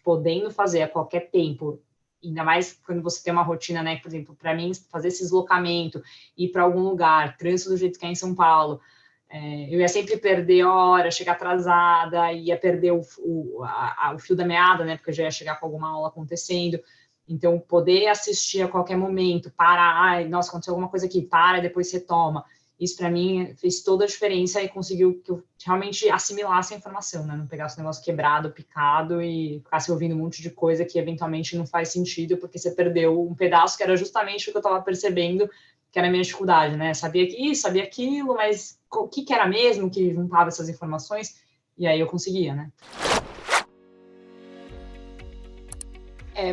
podendo fazer a qualquer tempo, ainda mais quando você tem uma rotina, né? Por exemplo, para mim, fazer esse deslocamento, ir para algum lugar, trânsito do jeito que é em São Paulo, eu ia sempre perder hora, chegar atrasada, ia perder o fio da meada, né? Porque eu já ia chegar com alguma aula acontecendo. Então, poder assistir a qualquer momento, parar, nossa, aconteceu alguma coisa aqui, para, depois você toma. Isso, para mim, fez toda a diferença e conseguiu que eu realmente assimilasse a informação, né? Não pegasse o negócio quebrado, picado e ficasse ouvindo um monte de coisa que eventualmente não faz sentido, porque você perdeu um pedaço que era justamente o que eu estava percebendo, que era a minha dificuldade, né? Sabia que isso, sabia aquilo, mas o que era mesmo que juntava essas informações? E aí eu conseguia, né?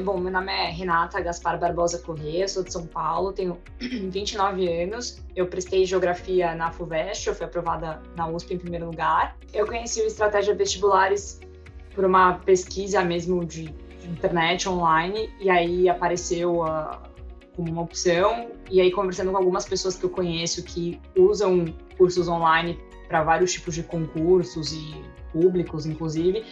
Bom, meu nome é Renata Gaspar Barbosa Corrêa, sou de São Paulo, tenho 29 anos, eu prestei Geografia na FUVEST, eu fui aprovada na USP em primeiro lugar. Eu conheci o Estratégia Vestibulares por uma pesquisa mesmo de internet online, e aí apareceu como uma opção, e aí conversando com algumas pessoas que eu conheço que usam cursos online para vários tipos de concursos e públicos, inclusive,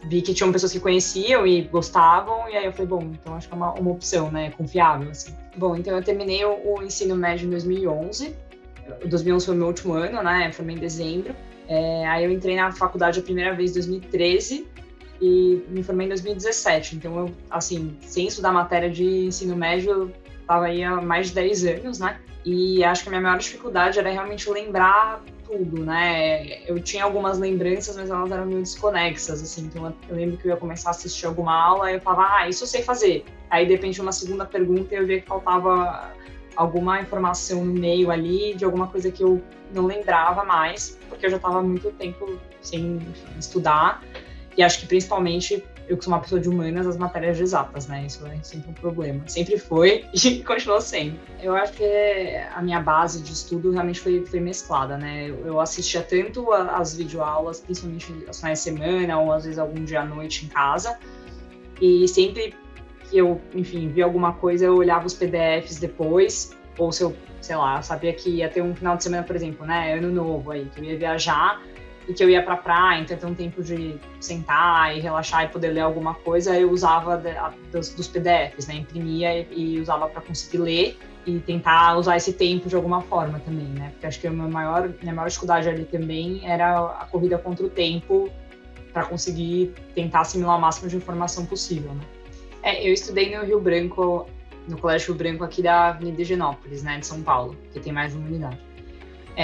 vi que tinham pessoas que conheciam e gostavam, e aí eu falei, bom, então acho que é uma opção, né, confiável, assim. Bom, então eu terminei o ensino médio em 2011, 2011 foi o meu último ano, né, formei em dezembro, aí eu entrei na faculdade a primeira vez em 2013 e me formei em 2017, então eu, assim, sem estudar matéria de ensino médio, eu estava aí há mais de 10 anos, né, e acho que a minha maior dificuldade era realmente lembrar tudo, né? Eu tinha algumas lembranças, mas elas eram meio desconexas, assim. Então, eu lembro que eu ia começar a assistir alguma aula e eu falava, isso eu sei fazer. Aí, de repente, uma segunda pergunta eu via que faltava alguma informação no meio ali, de alguma coisa que eu não lembrava mais, porque eu já estava há muito tempo sem estudar. E acho que, principalmente, eu que sou uma pessoa de humanas, as matérias de exatas, né? Isso é sempre um problema. Sempre foi e continuou sendo. Eu acho que a minha base de estudo realmente foi mesclada, né? Eu assistia tanto as videoaulas, principalmente aos finais de semana, ou às vezes algum dia à noite em casa. E sempre que eu, enfim, via alguma coisa, eu olhava os PDFs depois. Ou se eu, sei lá, eu sabia que ia ter um final de semana, por exemplo, né? Ano novo aí, que eu ia viajar e que eu ia pra praia, então ter um tempo de sentar e relaxar e poder ler alguma coisa, eu usava dos PDFs, né? Imprimia e usava para conseguir ler e tentar usar esse tempo de alguma forma também, né? Porque acho que minha maior dificuldade ali também era a corrida contra o tempo para conseguir tentar assimilar o máximo de informação possível, né? Eu estudei no Rio Branco, no Colégio Rio Branco aqui da Avenida Higienópolis, né? De São Paulo, que tem mais de uma unidade.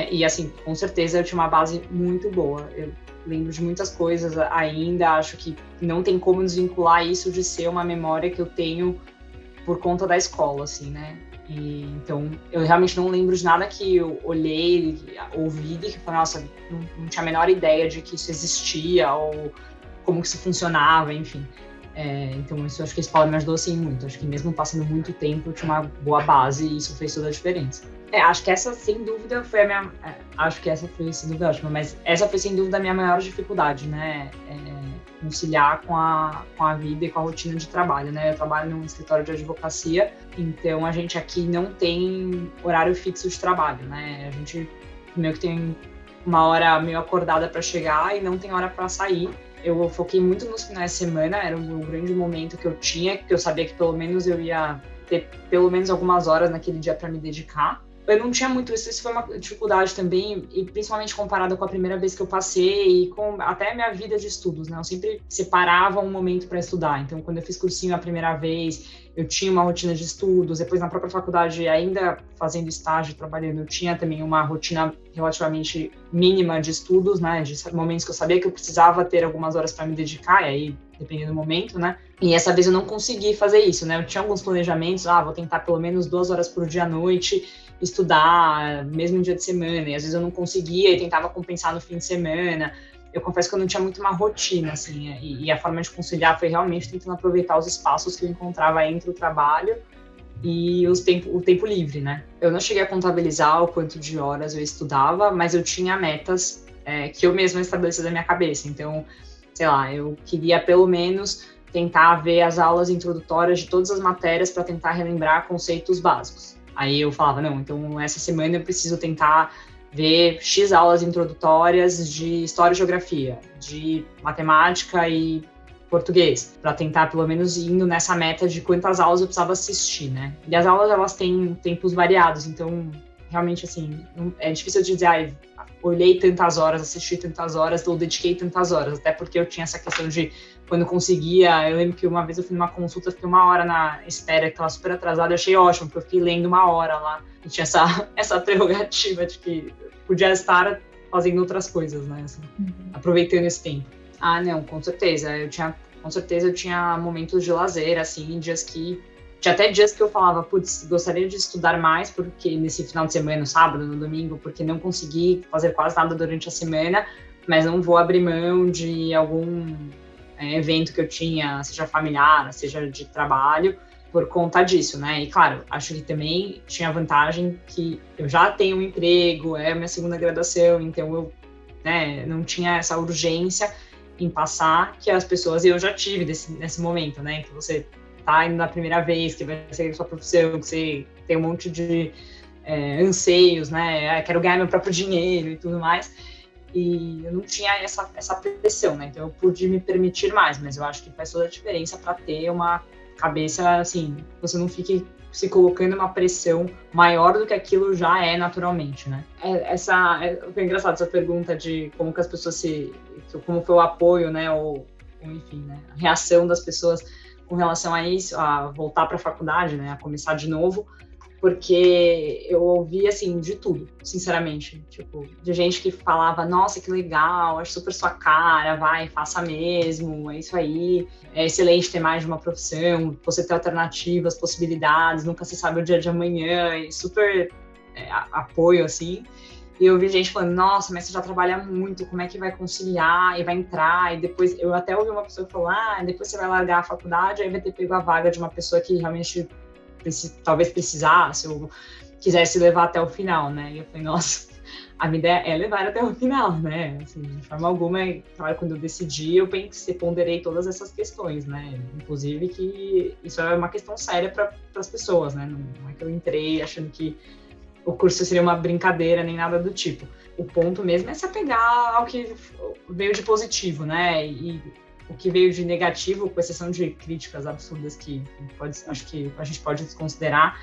E assim, com certeza eu tinha uma base muito boa. Eu lembro de muitas coisas ainda, acho que não tem como desvincular isso de ser uma memória que eu tenho por conta da escola, assim, né? Então, eu realmente não lembro de nada que eu olhei, ouvi, que falei, nossa, não tinha a menor ideia de que isso existia ou como que isso funcionava, enfim. Então, isso acho que a escola me ajudou, assim, muito. Acho que mesmo passando muito tempo, eu tinha uma boa base e isso fez toda a diferença. Acho que essa, sem dúvida, foi a minha... acho que essa foi, sem dúvida, ótima, mas essa foi, sem dúvida, a minha maior dificuldade, né? Conciliar com a vida e com a rotina de trabalho, né? Eu trabalho num escritório de advocacia, então a gente aqui não tem horário fixo de trabalho, né? A gente meio que tem uma hora meio acordada para chegar e não tem hora para sair. Eu foquei muito nos finais de semana, era o grande momento que eu tinha, que eu sabia que pelo menos eu ia ter pelo menos algumas horas naquele dia para me dedicar. Eu não tinha muito isso foi uma dificuldade também, e principalmente comparado com a primeira vez que eu passei e com até a minha vida de estudos, né? Eu sempre separava um momento para estudar. Então, quando eu fiz cursinho a primeira vez, eu tinha uma rotina de estudos. Depois, na própria faculdade, ainda fazendo estágio, trabalhando, eu tinha também uma rotina relativamente mínima de estudos, né? De momentos que eu sabia que eu precisava ter algumas horas para me dedicar, e aí, dependendo do momento, né? E essa vez eu não consegui fazer isso, né? Eu tinha alguns planejamentos, vou tentar pelo menos 2 horas por dia à noite, estudar, mesmo em dia de semana, e às vezes eu não conseguia e tentava compensar no fim de semana. Eu confesso que eu não tinha muito uma rotina, assim, e a forma de conciliar foi realmente tentando aproveitar os espaços que eu encontrava entre o trabalho e o tempo livre, né? Eu não cheguei a contabilizar o quanto de horas eu estudava, mas eu tinha metas que eu mesma estabeleci da minha cabeça. Então, sei lá, eu queria pelo menos tentar ver as aulas introdutórias de todas as matérias para tentar relembrar conceitos básicos. Aí eu falava, não, então essa semana eu preciso tentar ver X aulas introdutórias de História e Geografia, de Matemática e português, para tentar pelo menos indo nessa meta de quantas aulas eu precisava assistir, né? E as aulas, elas têm tempos variados, então realmente, assim, é difícil de dizer, olhei tantas horas, assisti tantas horas, ou dediquei tantas horas, até porque eu tinha essa questão de quando conseguia. Eu lembro que uma vez eu fui numa consulta, fiquei 1 hora na espera, que estava super atrasada, eu achei ótimo, porque eu fiquei lendo 1 hora lá, e tinha essa prerrogativa de que podia estar fazendo outras coisas, né, assim, aproveitando esse tempo. Não, com certeza, eu tinha momentos de lazer, assim, tinha até dias que eu falava, putz, gostaria de estudar mais, porque nesse final de semana, no sábado, no domingo, porque não consegui fazer quase nada durante a semana, mas não vou abrir mão de algum evento que eu tinha, seja familiar, seja de trabalho, por conta disso, né? E claro, acho que também tinha a vantagem que eu já tenho um emprego, é a minha segunda graduação, então eu, né, não tinha essa urgência em passar que as pessoas, e eu já tive nesse momento, né? Então você tá indo na primeira vez, que vai ser a sua profissão, que você tem um monte de anseios, né? Quero ganhar meu próprio dinheiro e tudo mais. E eu não tinha essa pressão, né? Então eu pude me permitir mais, mas eu acho que faz toda a diferença para ter uma cabeça, assim, você não fique se colocando uma pressão maior do que aquilo já é naturalmente, né? Foi engraçado essa pergunta de como que as pessoas como foi o apoio, né? Ou enfim, né? A reação das pessoas com relação a isso, a voltar para a faculdade, né, a começar de novo, porque eu ouvi, assim, de tudo, sinceramente, tipo, de gente que falava, nossa, que legal, acho super sua cara, vai, faça mesmo, é isso aí, é excelente ter mais de uma profissão, você ter alternativas, possibilidades, nunca se sabe o dia de amanhã, e super apoio, assim. E eu vi gente falando, nossa, mas você já trabalha muito, como é que vai conciliar e vai entrar? E depois, eu até ouvi uma pessoa falar, depois você vai largar a faculdade, aí vai ter pego a vaga de uma pessoa que realmente talvez precisasse ou quisesse levar até o final, né? E eu falei, nossa, a minha ideia é levar até o final, né? Assim, de forma alguma, claro, quando eu decidi, eu pensei, ponderei todas essas questões, né? Inclusive que isso é uma questão séria para as pessoas, né? Não é que eu entrei achando que o curso seria uma brincadeira, nem nada do tipo. O ponto mesmo é se apegar ao que veio de positivo, né? E o que veio de negativo, com exceção de críticas absurdas que acho que a gente pode desconsiderar,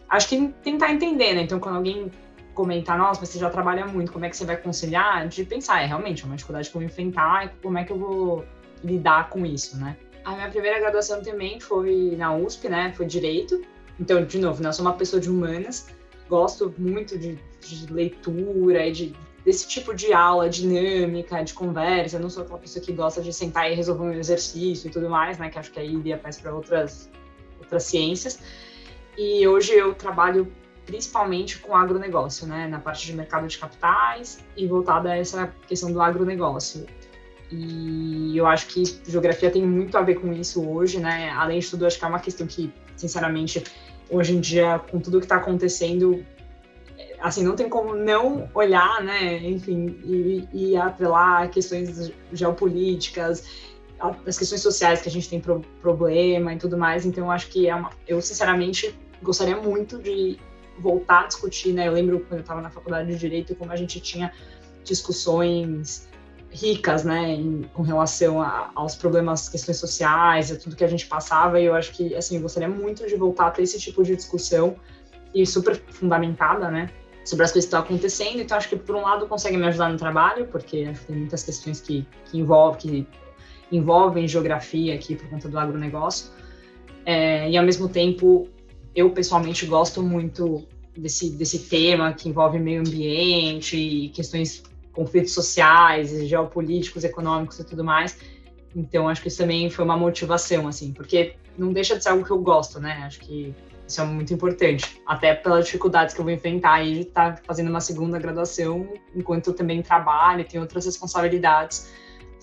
acho que tentar entender, né? Então, quando alguém comentar, nossa, mas você já trabalha muito, como é que você vai conciliar? De pensar, realmente, é uma dificuldade que eu vou enfrentar e como é que eu vou lidar com isso, né? A minha primeira graduação também foi na USP, né? Foi Direito. Então, de novo, né? Eu sou uma pessoa de humanas, gosto muito de leitura e desse tipo de aula dinâmica, de conversa. Eu não sou aquela pessoa que gosta de sentar e resolver um exercício e tudo mais, né? Que acho que aí iria mais para outras ciências. E hoje eu trabalho principalmente com agronegócio, né? Na parte de mercado de capitais e voltada a essa questão do agronegócio. E eu acho que geografia tem muito a ver com isso hoje, né? Além de tudo, acho que é uma questão que, sinceramente, hoje em dia, com tudo que está acontecendo, assim, não tem como não olhar, né, enfim, e atrelar questões geopolíticas, as questões sociais que a gente tem problema e tudo mais. Então, eu acho que eu, sinceramente, gostaria muito de voltar a discutir, né? Eu lembro quando eu estava na faculdade de Direito, como a gente tinha discussões ricas, né, com relação aos problemas, questões sociais, a tudo que a gente passava, e eu acho que, assim, eu gostaria muito de voltar a ter esse tipo de discussão, e super fundamentada, né, sobre as coisas que estão acontecendo. Então, acho que, por um lado, consegue me ajudar no trabalho, porque acho que tem muitas questões que envolvem geografia aqui por conta do agronegócio, e, ao mesmo tempo, eu, pessoalmente, gosto muito desse tema que envolve meio ambiente e questões, conflitos sociais, geopolíticos, econômicos e tudo mais. Então, acho que isso também foi uma motivação, assim, porque não deixa de ser algo que eu gosto, né? Acho que isso é muito importante, até pelas dificuldades que eu vou enfrentar aí de estar fazendo uma segunda graduação, enquanto eu também trabalho e tenho outras responsabilidades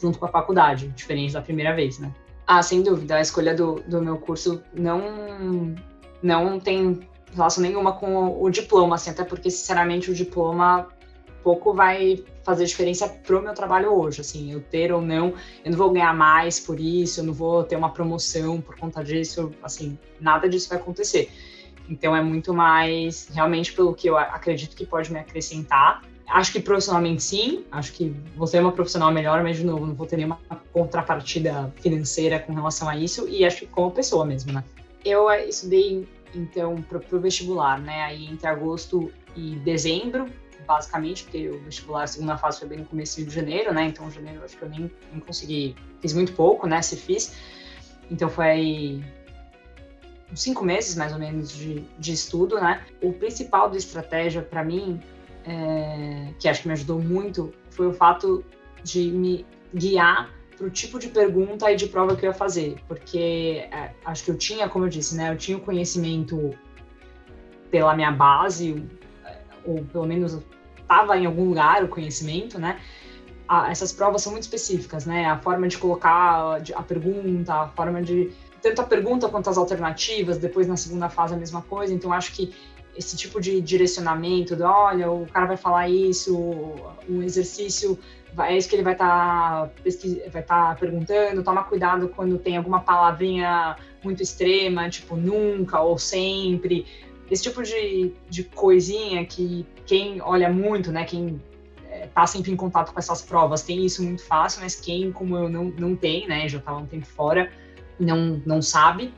junto com a faculdade, diferente da primeira vez, né? Sem dúvida, a escolha do meu curso não tem relação nenhuma com o diploma, assim, até porque, sinceramente, o diploma pouco vai fazer diferença pro meu trabalho hoje, assim, eu ter ou não, eu não vou ganhar mais por isso, eu não vou ter uma promoção por conta disso, assim, nada disso vai acontecer. Então, é muito mais, realmente, pelo que eu acredito que pode me acrescentar, Acho que profissionalmente sim, acho que você é uma profissional melhor, mas de novo, não vou ter nenhuma contrapartida financeira com relação a isso, e acho que como pessoa mesmo, né? Eu estudei, então, para o vestibular, né? Aí entre agosto e dezembro, basicamente, porque o vestibular, a segunda fase foi bem no começo de janeiro, né? Então, janeiro acho que eu nem consegui, fiz muito pouco, né? Se fiz. Então, foi uns 5 meses, mais ou menos, de estudo, né? O principal da estratégia, para mim, que acho que me ajudou muito, foi o fato de me guiar para o tipo de pergunta e de prova que eu ia fazer, porque acho que eu tinha, como eu disse, né, eu tinha o conhecimento pela minha base, ou pelo menos estava em algum lugar o conhecimento, né? Essas provas são muito específicas, né? A forma de colocar a pergunta, a forma de tanto a pergunta quanto as alternativas, depois na segunda fase a mesma coisa, então acho que esse tipo de direcionamento, olha, o cara vai falar isso, um exercício, é isso que ele vai tá perguntando, toma cuidado quando tem alguma palavrinha muito extrema, tipo nunca ou sempre, esse tipo de coisinha que quem olha muito, né, quem tá sempre em contato com essas provas tem isso muito fácil, mas quem, como eu, não tem, né, já tava um tempo fora, não sabe.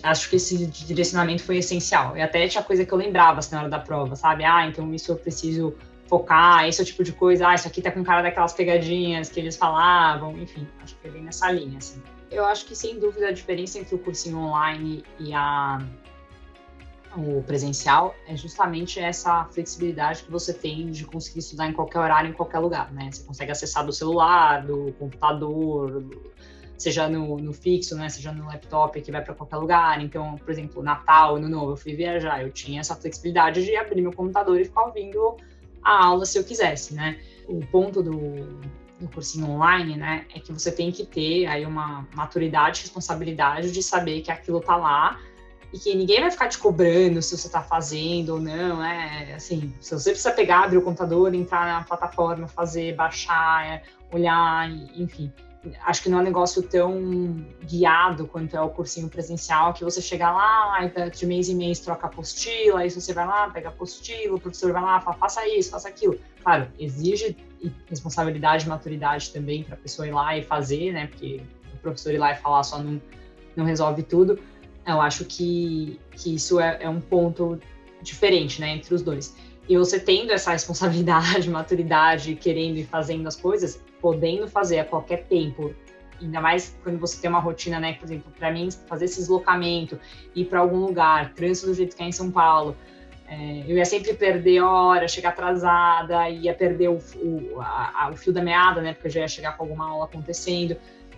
Acho que esse direcionamento foi essencial. E até tinha coisa que eu lembrava assim, na hora da prova, sabe? Então isso eu preciso focar, esse é o tipo de coisa, isso aqui tá com cara daquelas pegadinhas que eles falavam, enfim, acho que foi bem nessa linha, assim. Eu acho que, sem dúvida, a diferença entre o cursinho online e o presencial é justamente essa flexibilidade que você tem de conseguir estudar em qualquer horário, em qualquer lugar, né? Você consegue acessar do celular, do computador, seja no fixo, né, seja no laptop, que vai para qualquer lugar. Então, por exemplo, Natal, Ano Novo, eu fui viajar, eu tinha essa flexibilidade de abrir meu computador e ficar ouvindo a aula se eu quisesse, né? O ponto do cursinho online, né, é que você tem que ter aí uma maturidade, responsabilidade de saber que aquilo tá lá e que ninguém vai ficar te cobrando se você tá fazendo ou não, assim, se você precisa pegar, abrir o computador, entrar na plataforma, fazer, baixar, olhar, enfim. Acho que não é um negócio tão guiado quanto é o cursinho presencial, que você chega lá, de mês em mês troca a apostila, aí você vai lá, pega a apostila, o professor vai lá, fala, faça isso, faça aquilo. Claro, exige responsabilidade e maturidade também para a pessoa ir lá e fazer, né? Porque o professor ir lá e falar só não resolve tudo. Eu acho que isso é um ponto diferente, né, entre os dois. E você tendo essa responsabilidade, maturidade, querendo e fazendo as coisas, podendo fazer a qualquer tempo, ainda mais quando você tem uma rotina, né? Por exemplo, para mim, fazer esse deslocamento, ir para algum lugar, trânsito do jeito que é em São Paulo, eu ia sempre perder hora, chegar atrasada, ia perder o fio da meada, né? Porque eu já ia chegar com alguma aula acontecendo.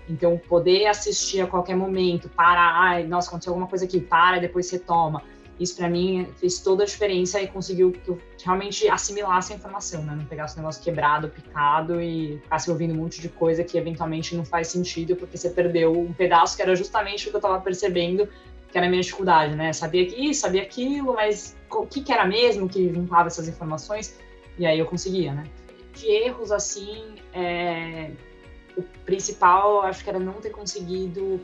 Então, poder assistir a qualquer momento, parar, nossa, aconteceu alguma coisa aqui, para e depois retoma. Isso, para mim, fez toda a diferença e conseguiu que eu realmente assimilasse a informação, né? Não pegasse o negócio quebrado, picado e ficasse ouvindo um monte de coisa que eventualmente não faz sentido, porque você perdeu um pedaço que era justamente o que eu estava percebendo, que era a minha dificuldade, né? Sabia isso, sabia aquilo, mas o que era mesmo que juntava essas informações? E aí eu conseguia, né? De erros, assim, o principal, acho que era não ter conseguido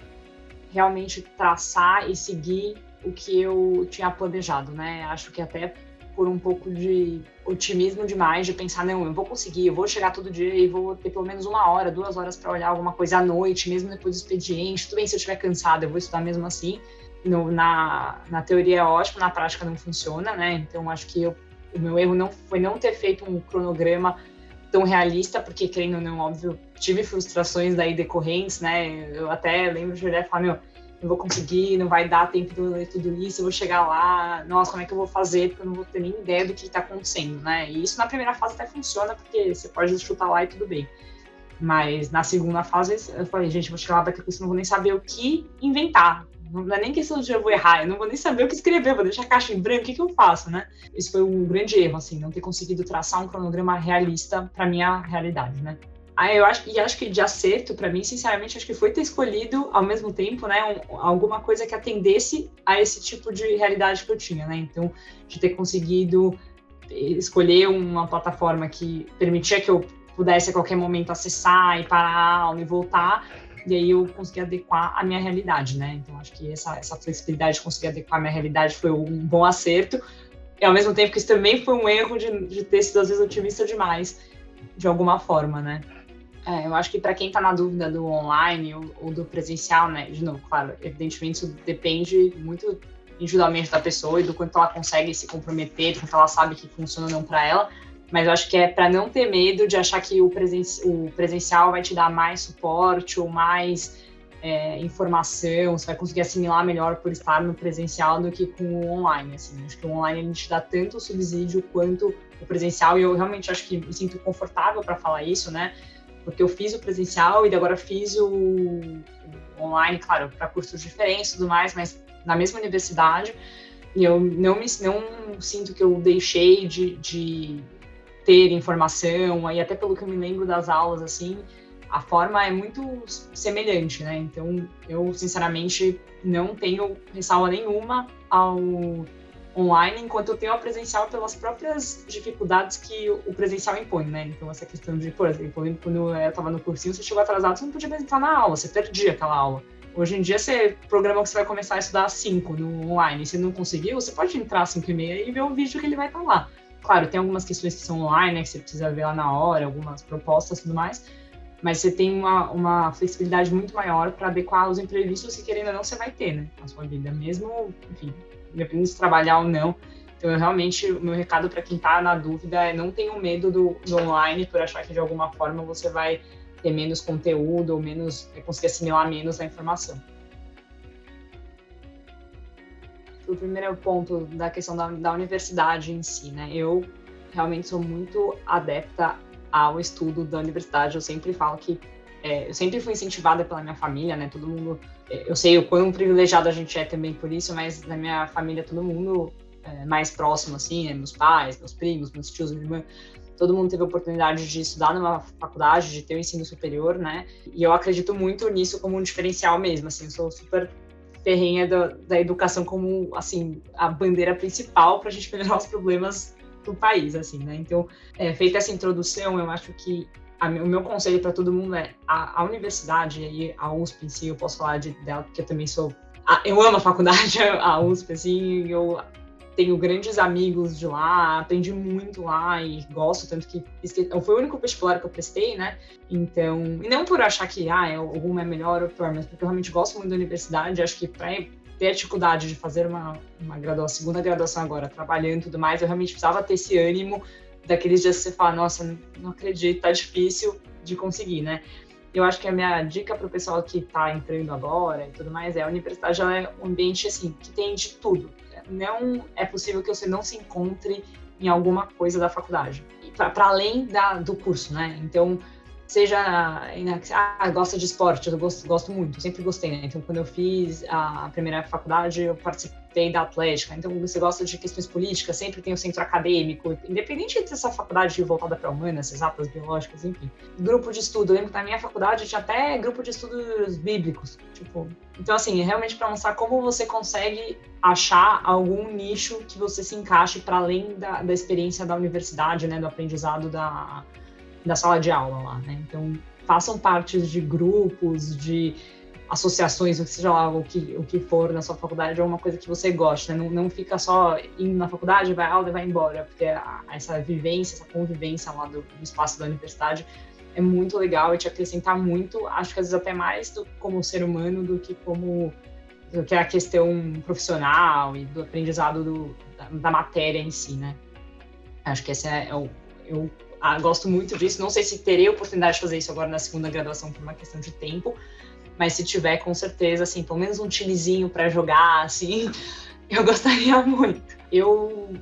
realmente traçar e seguir o que eu tinha planejado, né? Acho que até por um pouco de otimismo demais, de pensar, não, eu vou conseguir, eu vou chegar todo dia e vou ter pelo menos 1 hora, 2 horas para olhar alguma coisa à noite, mesmo depois do expediente. Tudo bem, se eu estiver cansada, eu vou estudar mesmo assim. Na teoria é ótimo, na prática não funciona, né? Então, acho que o meu erro não foi não ter feito um cronograma tão realista, porque, querendo ou não, óbvio, tive frustrações daí decorrentes, né? Eu até lembro de olhar e falar, não vou conseguir, não vai dar tempo de eu ler tudo isso, eu vou chegar lá, nossa, como é que eu vou fazer? Porque eu não vou ter nem ideia do que está acontecendo, né? E isso na primeira fase até funciona, porque você pode chutar lá e tudo bem. Mas na segunda fase, eu falei, gente, vou chegar lá, vai ter curso, não vou nem saber o que inventar. Não é nem questão de eu vou errar, eu não vou nem saber o que escrever, vou deixar a caixa em branco, o que eu faço, né? Isso foi um grande erro, assim, não ter conseguido traçar um cronograma realista para minha realidade, né? Eu acho que de acerto, para mim, sinceramente, acho que foi ter escolhido, ao mesmo tempo, né, alguma coisa que atendesse a esse tipo de realidade que eu tinha, né? Então, de ter conseguido escolher uma plataforma que permitia que eu pudesse a qualquer momento acessar e parar a aula e voltar, e aí eu consegui adequar a minha realidade, né? Então, acho que essa flexibilidade de conseguir adequar a minha realidade foi um bom acerto, E ao mesmo tempo que isso também foi um erro de ter sido, às vezes, otimista demais, de alguma forma, né? Eu acho que para quem está na dúvida do online ou do presencial, né? De novo, claro, evidentemente isso depende muito individualmente da pessoa e do quanto ela consegue se comprometer, do quanto ela sabe que funciona ou não para ela. Mas eu acho que é para não ter medo de achar que o presencial vai te dar mais suporte ou mais informação, você vai conseguir assimilar melhor por estar no presencial do que com o online. Assim. Acho que o online ele te dá tanto subsídio quanto o presencial, e eu realmente acho que me sinto confortável para falar isso, né? Porque eu fiz o presencial e agora fiz o online, claro, para cursos diferentes e tudo mais, mas na mesma universidade, e eu não sinto que eu deixei de ter informação, e até pelo que eu me lembro das aulas, assim, a forma é muito semelhante, né? Então, eu, sinceramente, não tenho ressalva nenhuma ao online, enquanto eu tenho a presencial pelas próprias dificuldades que o presencial impõe, né? Então, essa questão de, por exemplo, quando eu estava no cursinho, você chegou atrasado, você não podia entrar na aula, você perdia aquela aula. Hoje em dia, você programa que você vai começar a estudar às 5 no online, se não conseguiu, você pode entrar às 5h30 e ver o vídeo que ele vai estar lá. Claro, tem algumas questões que são online, né, que você precisa ver lá na hora, algumas propostas e tudo mais, mas você tem uma flexibilidade muito maior para adequar os imprevistos que, querendo ou não, você vai ter, né, na sua vida, mesmo, enfim, independente de trabalhar ou não. Então, realmente, o meu recado para quem está na dúvida é não tenha medo do online por achar que, de alguma forma, você vai ter menos conteúdo ou conseguir assimilar menos a informação. O primeiro ponto da questão da universidade em si, né? Eu realmente sou muito adepta ao estudo da universidade. Eu sempre falo que eu sempre fui incentivada pela minha família, né? Todo mundo, eu sei o quão privilegiado a gente é também por isso, mas na minha família todo mundo mais próximo, assim, né? Meus pais, meus primos, meus tios, minha irmã, todo mundo teve a oportunidade de estudar numa faculdade, de ter o ensino superior, né? E eu acredito muito nisso como um diferencial mesmo, assim, eu sou super ferrenha da educação como, assim, a bandeira principal para a gente melhorar os problemas do país, assim, né? Então, feita essa introdução, eu acho que o meu conselho para todo mundo é a universidade, e a USP em si, eu posso falar dela, porque eu também sou... Eu amo a faculdade, a USP, assim, eu tenho grandes amigos de lá, aprendi muito lá e gosto, tanto que foi o único vestibular que eu prestei, né? Então, e não por achar que alguma é melhor ou pior, mas porque eu realmente gosto muito da universidade, acho que para ter a dificuldade de fazer uma graduação, segunda graduação agora, trabalhando e tudo mais, eu realmente precisava ter esse ânimo daqueles dias que você fala, nossa, não acredito, tá difícil de conseguir, né? Eu acho que a minha dica para o pessoal que está entrando agora e tudo mais a universidade ela é um ambiente assim que tem de tudo. Não é possível que você não se encontre em alguma coisa da faculdade, para além do curso, né? Então, gosta de esporte, eu gosto muito, sempre gostei, né? Então, quando eu fiz a primeira faculdade, eu participei da Atlética. Então, você gosta de questões políticas, sempre tem o centro acadêmico, independente de ser essa faculdade voltada para humanas, exatas, biológicas, enfim. Grupo de estudo, eu lembro que na minha faculdade tinha até grupo de estudos bíblicos, tipo... Então, assim, é realmente para mostrar como você consegue achar algum nicho que você se encaixe para além da experiência da universidade, né? Do aprendizado da sala de aula lá, né? Então, façam parte de grupos, de associações, seja lá o que for na sua faculdade, é uma coisa que você gosta, né? Não fica só indo na faculdade, vai à aula e vai embora, porque essa vivência, essa convivência lá do espaço da universidade é muito legal e te acrescentar muito, acho que às vezes até mais como ser humano do que a questão profissional e do aprendizado da matéria em si, né? Acho que esse eu gosto muito disso. Não sei se terei a oportunidade de fazer isso agora na segunda graduação por uma questão de tempo, mas se tiver, com certeza, assim, pelo menos um timezinho para jogar, assim, eu gostaria muito. Eu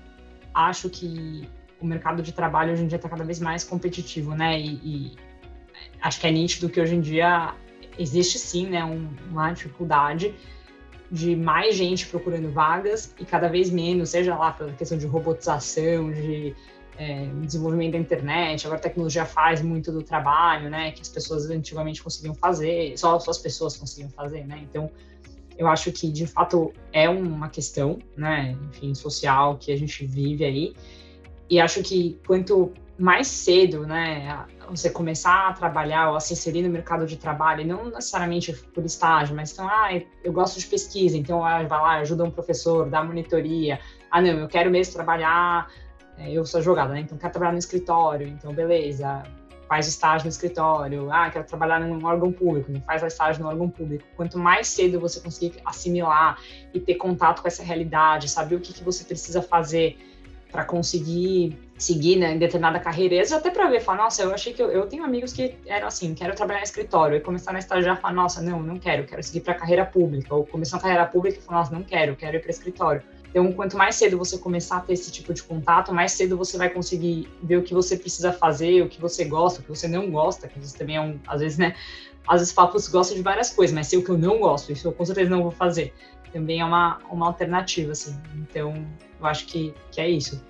acho que o mercado de trabalho hoje em dia está cada vez mais competitivo, né? E acho que é nítido que hoje em dia existe sim, né, uma dificuldade de mais gente procurando vagas e cada vez menos, seja lá pela questão de robotização, de desenvolvimento da internet, agora a tecnologia faz muito do trabalho, né, que as pessoas antigamente conseguiam fazer, só as pessoas conseguiam fazer, né, então eu acho que de fato é uma questão, né, enfim, social que a gente vive aí, e acho que quanto mais cedo, né, você começar a trabalhar ou a se inserir no mercado de trabalho, e não necessariamente por estágio, mas então, eu gosto de pesquisa, então vai lá, ajuda um professor, dá monitoria. Não, eu quero mesmo trabalhar, eu sou advogada, né, então quero trabalhar no escritório, então beleza, faz estágio no escritório. Quero trabalhar num órgão público, então faz estágio no órgão público. Quanto mais cedo você conseguir assimilar e ter contato com essa realidade, saber o que você precisa fazer para conseguir seguir, né, em determinada carreira, e até para ver, falar, nossa, eu achei que eu tenho amigos que eram assim, quero trabalhar no escritório, e começaram a estagiar, falar, nossa, não quero seguir para a carreira pública, ou começar a carreira pública e falar, nossa, não quero ir para escritório. Então, quanto mais cedo você começar a ter esse tipo de contato, mais cedo você vai conseguir ver o que você precisa fazer, o que você gosta, o que você não gosta, que isso também é às vezes, né, às vezes fala, putz, gosto de várias coisas, mas sei o que eu não gosto, isso eu com certeza não vou fazer. Também é uma alternativa, assim. Então, eu acho que é isso.